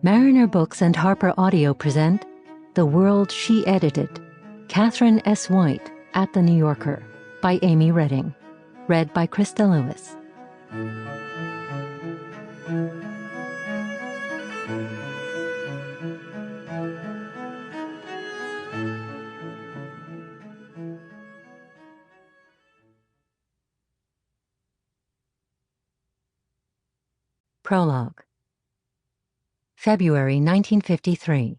Mariner Books and HarperAudio present The World She Edited, Katharine S. White at The New Yorker, by Amy Redding. Read by Christa Lewis. Prologue. February 1953.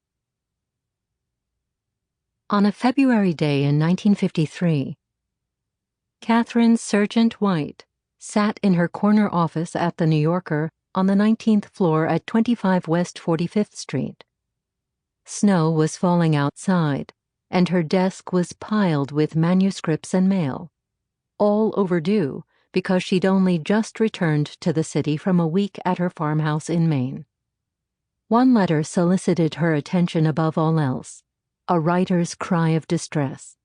On a February day in 1953, Katharine Sergeant White sat in her corner office at The New Yorker on the 19th floor at 25 West 45th Street. Snow was falling outside, and her desk was piled with manuscripts and mail, all overdue because she'd only just returned to the city from a week at her farmhouse in Maine. One letter solicited her attention above all else, a writer's cry of distress.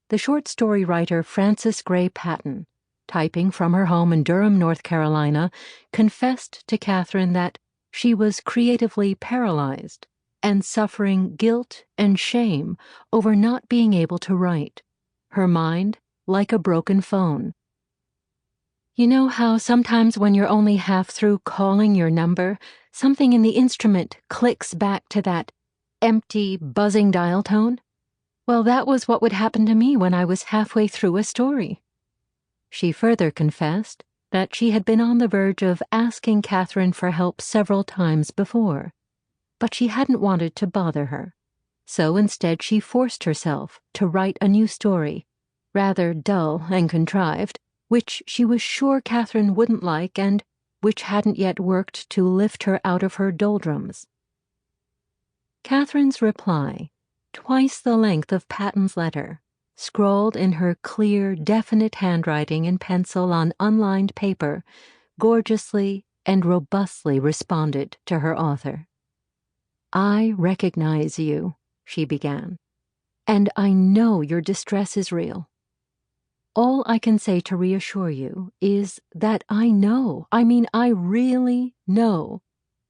The short story writer Frances Gray Patton, typing from her home in Durham, North Carolina, confessed to Katharine that she was creatively paralyzed and suffering guilt and shame over not being able to write, her mind like a broken phone. You know how sometimes when you're only half through calling your number, something in the instrument clicks back to that empty, buzzing dial tone? Well, that was what would happen to me when I was halfway through a story. She further confessed that she had been on the verge of asking Katharine for help several times before, but she hadn't wanted to bother her. So instead she forced herself to write a new story, rather dull and contrived, which she was sure Katharine wouldn't like and which hadn't yet worked to lift her out of her doldrums. Katharine's reply, twice the length of Patton's letter, scrawled in her clear, definite handwriting in pencil on unlined paper, gorgeously and robustly responded to her author. "I recognize you," she began, "and I know your distress is real. All I can say to reassure you is that I really know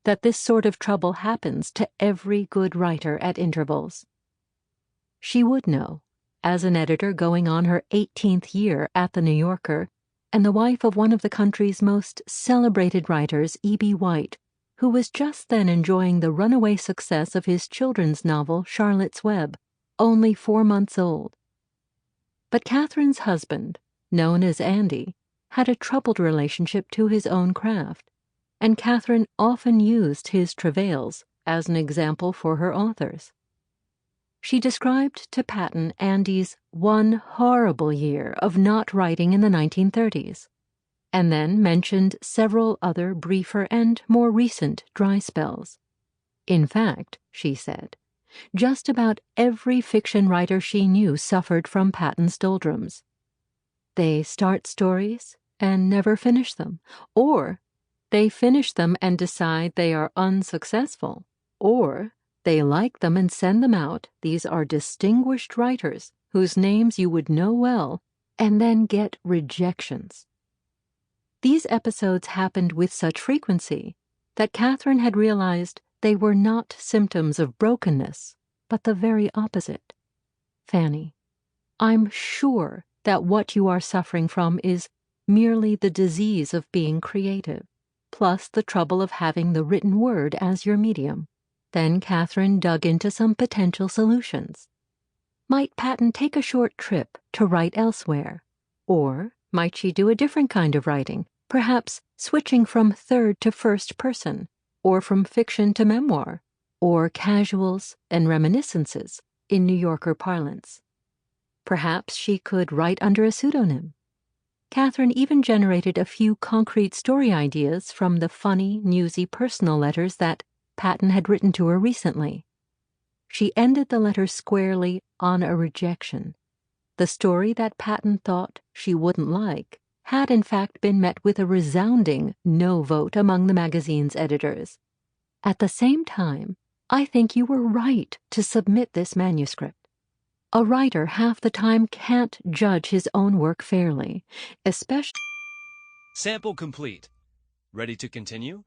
that this sort of trouble happens to every good writer at intervals." She would know, as an editor going on her 18th year at The New Yorker, and the wife of one of the country's most celebrated writers, E.B. White, who was just then enjoying the runaway success of his children's novel, Charlotte's Web, only 4 months old. But Katharine's husband, known as Andy, had a troubled relationship to his own craft, and Katharine often used his travails as an example for her authors. She described to Patton Andy's one horrible year of not writing in the 1930s, and then mentioned several other briefer and more recent dry spells. In fact, she said, just about every fiction writer she knew suffered from Patton's doldrums. They start stories and never finish them, or they finish them and decide they are unsuccessful, or they like them and send them out. These are distinguished writers whose names you would know well, and then get rejections. These episodes happened with such frequency that Katharine had realized they were not symptoms of brokenness, but the very opposite. "Fanny, I'm sure that what you are suffering from is merely the disease of being creative, plus the trouble of having the written word as your medium." Then Katharine dug into some potential solutions. Might Patton take a short trip to write elsewhere? Or might she do a different kind of writing, perhaps switching from third to first person, or from fiction to memoir, or casuals and reminiscences in New Yorker parlance? Perhaps she could write under a pseudonym. Katharine even generated a few concrete story ideas from the funny, newsy personal letters that Patton had written to her recently. She ended the letter squarely on a rejection. The story that Patton thought she wouldn't like had in fact been met with a resounding no vote among the magazine's editors. "At the same time, I think you were right to submit this manuscript. A writer half the time can't judge his own work fairly, especially..." Sample complete. Ready to continue?